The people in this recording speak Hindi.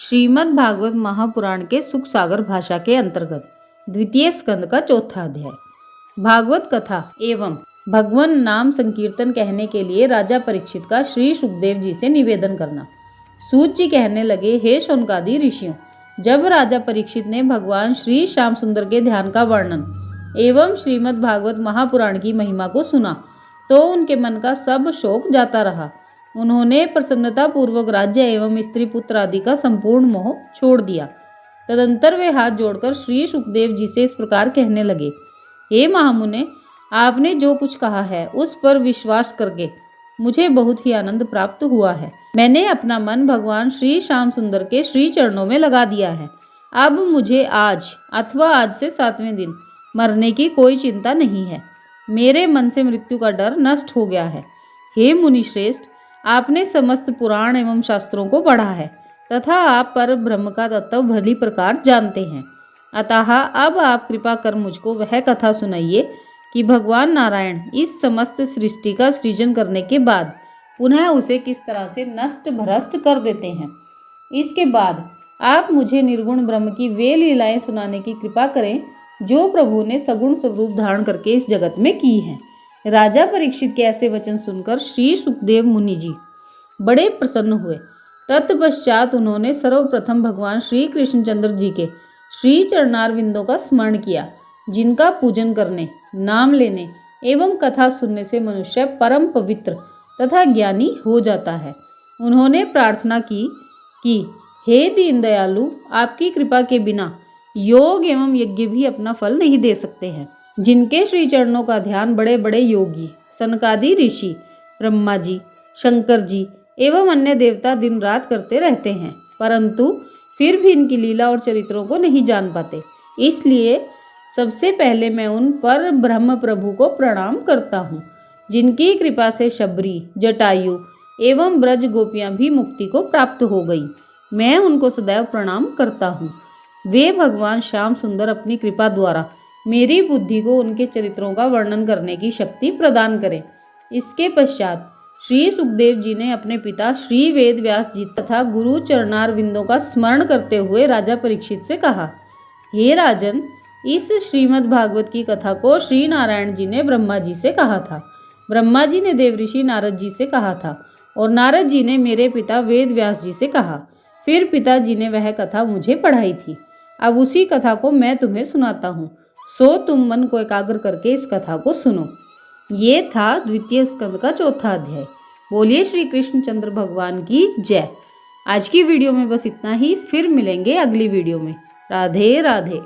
श्रीमद् भागवत महापुराण के सुख सागर भाषा के अंतर्गत द्वितीय स्कंद का चौथा अध्याय। भागवत कथा एवं भगवान नाम संकीर्तन कहने के लिए राजा परीक्षित का श्री सुखदेव जी से निवेदन करना। सूत जी कहने लगे, हे शौनकादि ऋषियों, जब राजा परीक्षित ने भगवान श्री श्याम सुंदर के ध्यान का वर्णन एवं श्रीमद् भागवत महापुराण की महिमा को सुना तो उनके मन का सब शोक जाता रहा। उन्होंने प्रसन्नता पूर्वक राज्य एवं स्त्री पुत्र आदि का संपूर्ण मोह छोड़ दिया। तदंतर वे हाथ जोड़कर श्री सुखदेव जी से इस प्रकार कहने लगे, हे महामुने, आपने जो कुछ कहा है उस पर विश्वास करके मुझे बहुत ही आनंद प्राप्त हुआ है। मैंने अपना मन भगवान श्री श्याम सुंदर के श्री चरणों में लगा दिया है। अब मुझे आज अथवा आज से 7वें दिन मरने की कोई चिंता नहीं है। मेरे मन से मृत्यु का डर नष्ट हो गया है। हे मुनि श्रेष्ठ, आपने समस्त पुराण एवं शास्त्रों को पढ़ा है तथा आप पर ब्रह्म का तत्व भली प्रकार जानते हैं। अतः अब आप कृपा कर मुझको वह कथा सुनाइए कि भगवान नारायण इस समस्त सृष्टि का सृजन करने के बाद पुनः उसे किस तरह से नष्ट भ्रष्ट कर देते हैं। इसके बाद आप मुझे निर्गुण ब्रह्म की वे लीलाएं सुनाने की कृपा करें जो प्रभु ने सगुण स्वरूप धारण करके इस जगत में की हैं। राजा परीक्षित के ऐसे वचन सुनकर श्री सुखदेव मुनि जी बड़े प्रसन्न हुए। तत्पश्चात उन्होंने सर्वप्रथम भगवान श्री कृष्णचंद्र जी के श्री चरणार विंदों का स्मरण किया, जिनका पूजन करने, नाम लेने एवं कथा सुनने से मनुष्य परम पवित्र तथा ज्ञानी हो जाता है। उन्होंने प्रार्थना की कि हे दीन दयालु, आपकी कृपा के बिना योग एवं यज्ञ भी अपना फल नहीं दे सकते हैं। जिनके श्री चरणों का ध्यान बड़े बड़े योगी, सनकादि ऋषि, ब्रह्मा जी, शंकर जी एवं अन्य देवता दिन रात करते रहते हैं, परंतु फिर भी इनकी लीला और चरित्रों को नहीं जान पाते। इसलिए सबसे पहले मैं उन पर ब्रह्म प्रभु को प्रणाम करता हूँ, जिनकी कृपा से शबरी, जटायु एवं ब्रज गोपियाँ भी मुक्ति को प्राप्त हो गई। मैं उनको सदैव प्रणाम करता हूँ। वे भगवान श्याम सुंदर अपनी कृपा द्वारा मेरी बुद्धि को उनके चरित्रों का वर्णन करने की शक्ति प्रदान करें। इसके पश्चात श्री सुखदेव जी ने अपने पिता श्री वेद व्यास जी तथा गुरु चरणार विंदों का स्मरण करते हुए राजा परीक्षित से कहा, हे राजन, इस श्रीमद् भागवत की कथा को श्री नारायण जी ने ब्रह्मा जी से कहा था, ब्रह्मा जी ने देवऋषि नारद जी से कहा था और नारद जी ने मेरे पिता वेद व्यास जी से कहा। फिर पिताजी ने वह कथा मुझे पढ़ाई थी। अब उसी कथा को मैं तुम्हें सुनाता हूँ, सो तुम मन को एकाग्र करके इस कथा को सुनो। ये था द्वितीय स्कंद का चौथा अध्याय। बोलिए श्री कृष्णचंद्र भगवान की जय। आज की वीडियो में बस इतना ही, फिर मिलेंगे अगली वीडियो में। राधे राधे।